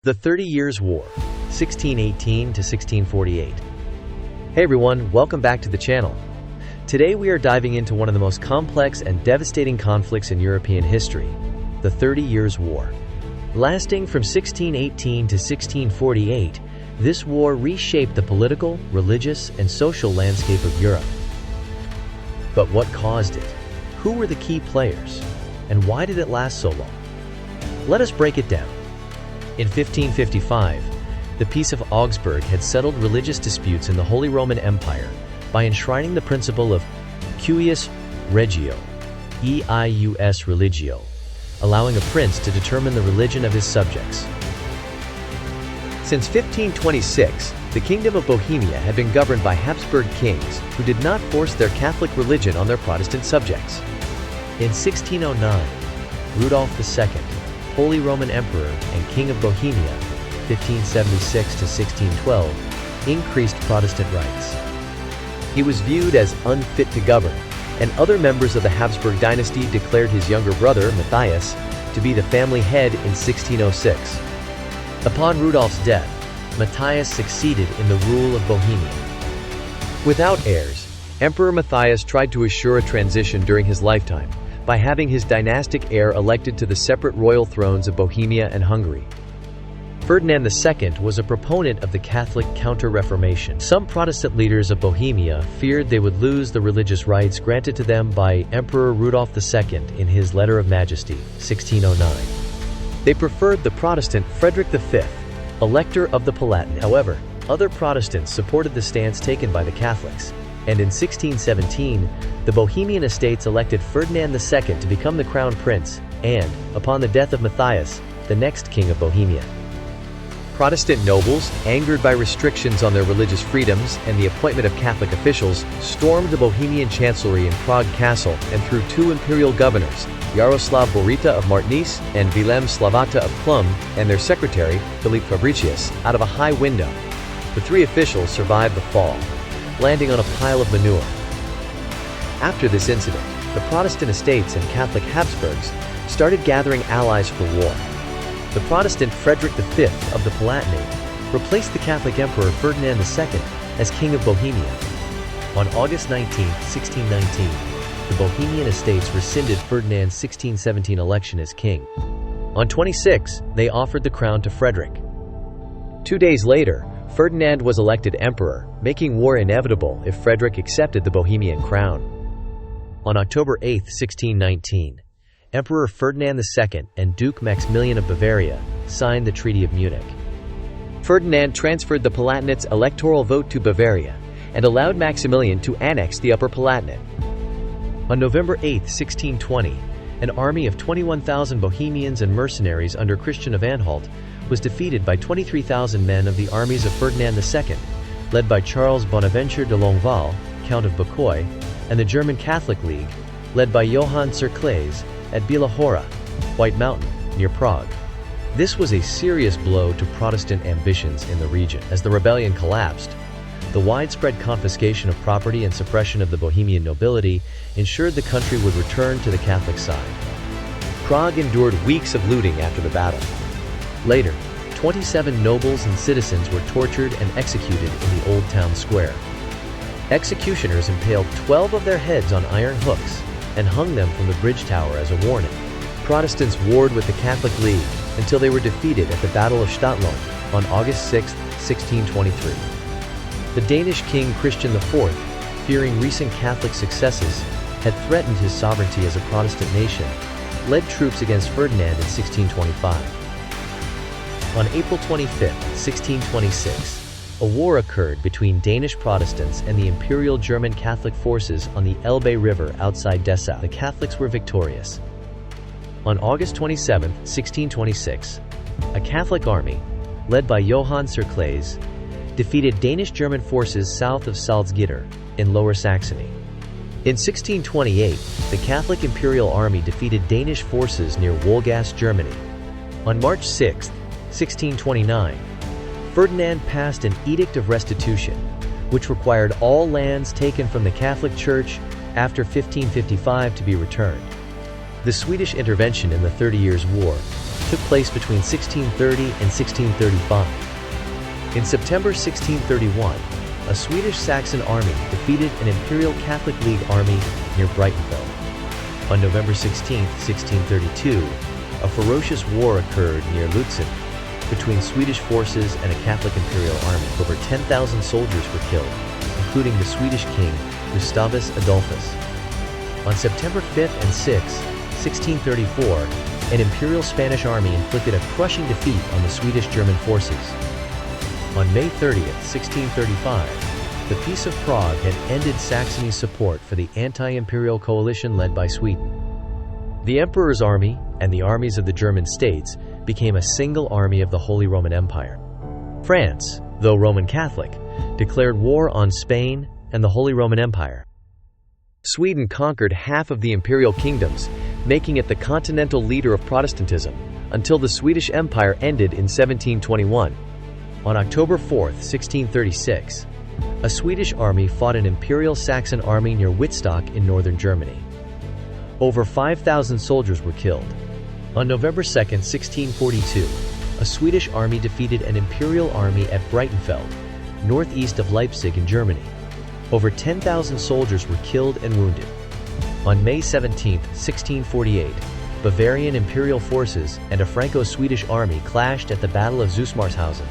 The 30 Years' War, 1618 to 1648. Hey everyone, welcome back to the channel. Today we are diving into one of the most complex and devastating conflicts in European history, the 30 Years' War. Lasting from 1618 to 1648, this war reshaped the political, religious, and social landscape of Europe. But what caused it? Who were the key players? And why did it last so long? Let us break it down. In 1555, the Peace of Augsburg had settled religious disputes in the Holy Roman Empire by enshrining the principle of cuius regio, eius religio, allowing a prince to determine the religion of his subjects. Since 1526, the Kingdom of Bohemia had been governed by Habsburg kings who did not force their Catholic religion on their Protestant subjects. In 1609, Rudolf II, Holy Roman Emperor and King of Bohemia, 1576 to 1612, increased Protestant rights. He was viewed as unfit to govern, and other members of the Habsburg dynasty declared his younger brother, Matthias, to be the family head in 1606. Upon Rudolf's death, Matthias succeeded in the rule of Bohemia. Without heirs, Emperor Matthias tried to assure a transition during his lifetime by having his dynastic heir elected to the separate royal thrones of Bohemia and Hungary. Ferdinand II was a proponent of the Catholic Counter-Reformation. Some Protestant leaders of Bohemia feared they would lose the religious rights granted to them by Emperor Rudolf II in his Letter of Majesty, 1609. They preferred the Protestant Frederick V, Elector of the Palatinate. However, other Protestants supported the stance taken by the Catholics, and in 1617, the Bohemian Estates elected Ferdinand II to become the crown prince and, upon the death of Matthias, the next king of Bohemia. Protestant nobles, angered by restrictions on their religious freedoms and the appointment of Catholic officials, stormed the Bohemian chancellery in Prague Castle and threw two imperial governors, Jaroslav Borita of Martinice and Vilém Slavata of Chlum, and their secretary, Philippe Fabricius, out of a high window. The three officials survived the fall, landing on a pile of manure. After this incident, the Protestant estates and Catholic Habsburgs started gathering allies for war. The Protestant Frederick V of the Palatinate replaced the Catholic Emperor Ferdinand II as King of Bohemia. On August 19, 1619, the Bohemian estates rescinded Ferdinand's 1617 election as king. On 26, they offered the crown to Frederick. 2 days later, Ferdinand was elected emperor, making war inevitable if Frederick accepted the Bohemian crown. On October 8, 1619, Emperor Ferdinand II and Duke Maximilian of Bavaria signed the Treaty of Munich. Ferdinand transferred the Palatinate's electoral vote to Bavaria and allowed Maximilian to annex the Upper Palatinate. On November 8, 1620, an army of 21,000 Bohemians and mercenaries under Christian of Anhalt was defeated by 23,000 men of the armies of Ferdinand II, led by Charles Bonaventure de Longueval, Count of Bucquoy, and the German Catholic League, led by Johann Cercles, at Biela Hora, White Mountain, near Prague. This was a serious blow to Protestant ambitions in the region. As the rebellion collapsed, the widespread confiscation of property and suppression of the Bohemian nobility ensured the country would return to the Catholic side. Prague endured weeks of looting after the battle. Later, 27 nobles and citizens were tortured and executed in the Old Town Square. Executioners impaled 12 of their heads on iron hooks and hung them from the bridge tower as a warning. Protestants warred with the Catholic League until they were defeated at the Battle of Stadtlohn on August 6, 1623. The Danish king Christian IV, fearing recent Catholic successes, had threatened his sovereignty as a Protestant nation, led troops against Ferdinand in 1625. On April 25, 1626, a war occurred between Danish Protestants and the Imperial German Catholic forces on the Elbe River outside Dessau. The Catholics were victorious. On August 27, 1626, a Catholic army, led by Johann Cercles, defeated Danish-German forces south of Salzgitter, in Lower Saxony. In 1628, the Catholic Imperial Army defeated Danish forces near Wolgast, Germany. On March 6, 1629, Ferdinand passed an Edict of Restitution, which required all lands taken from the Catholic Church after 1555 to be returned. The Swedish intervention in the 30 Years' War took place between 1630 and 1635. In September 1631, a Swedish-Saxon army defeated an Imperial Catholic League army near Breitenfeld. On November 16, 1632, a ferocious war occurred near Lutzen between Swedish forces and a Catholic Imperial army. Over 10,000 soldiers were killed, including the Swedish king Gustavus Adolphus. On September 5 and 6, 1634, an Imperial Spanish army inflicted a crushing defeat on the Swedish-German forces. On May 30, 1635, the Peace of Prague had ended Saxony's support for the anti-imperial coalition led by Sweden. The Emperor's army and the armies of the German states became a single army of the Holy Roman Empire. France, though Roman Catholic, declared war on Spain and the Holy Roman Empire. Sweden conquered half of the imperial kingdoms, making it the continental leader of Protestantism, until the Swedish Empire ended in 1721. On October 4, 1636, a Swedish army fought an Imperial Saxon army near Wittstock in northern Germany. Over 5,000 soldiers were killed. On November 2, 1642, a Swedish army defeated an Imperial army at Breitenfeld, northeast of Leipzig in Germany. Over 10,000 soldiers were killed and wounded. On May 17, 1648, Bavarian imperial forces and a Franco-Swedish army clashed at the Battle of Zusmarshausen.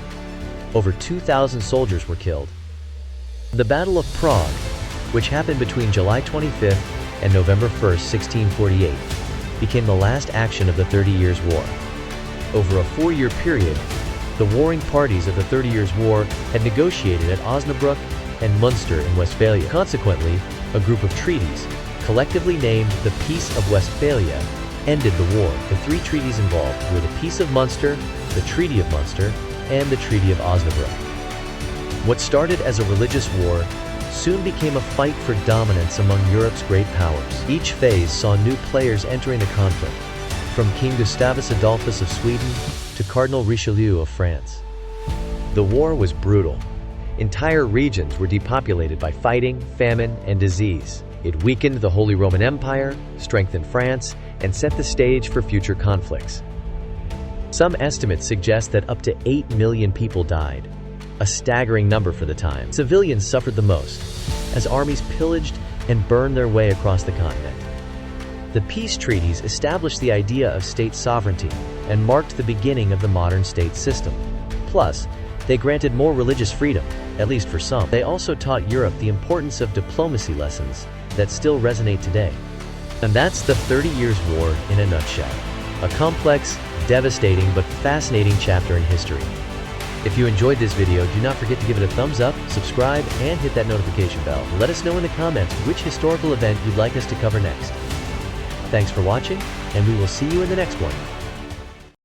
Over 2,000 soldiers were killed. The Battle of Prague, which happened between July 25 and November 1, 1648, became the last action of the 30 Years' War. Over a 4-year period, the warring parties of the 30 Years' War had negotiated at Osnabrück and Munster in Westphalia. Consequently, a group of treaties, collectively named the Peace of Westphalia, ended the war. The 3 treaties involved were the Peace of Munster, the Treaty of Munster, and the Treaty of Osnabrück. What started as a religious war soon became a fight for dominance among Europe's great powers. Each phase saw new players entering the conflict, from King Gustavus Adolphus of Sweden to Cardinal Richelieu of France. The war was brutal. Entire regions were depopulated by fighting, famine, and disease. It weakened the Holy Roman Empire, strengthened France, and set the stage for future conflicts. Some estimates suggest that up to 8 million people died, a staggering number for the time. Civilians suffered the most, as armies pillaged and burned their way across the continent. The peace treaties established the idea of state sovereignty and marked the beginning of the modern state system. Plus, they granted more religious freedom, at least for some. They also taught Europe the importance of diplomacy lessons that still resonate today. And that's the 30 Years' War in a nutshell. A complex, devastating, but fascinating chapter in history. If you enjoyed this video, do not forget to give it a thumbs up, subscribe, and hit that notification bell. Let us know in the comments which historical event you'd like us to cover next. Thanks for watching, and we will see you in the next one.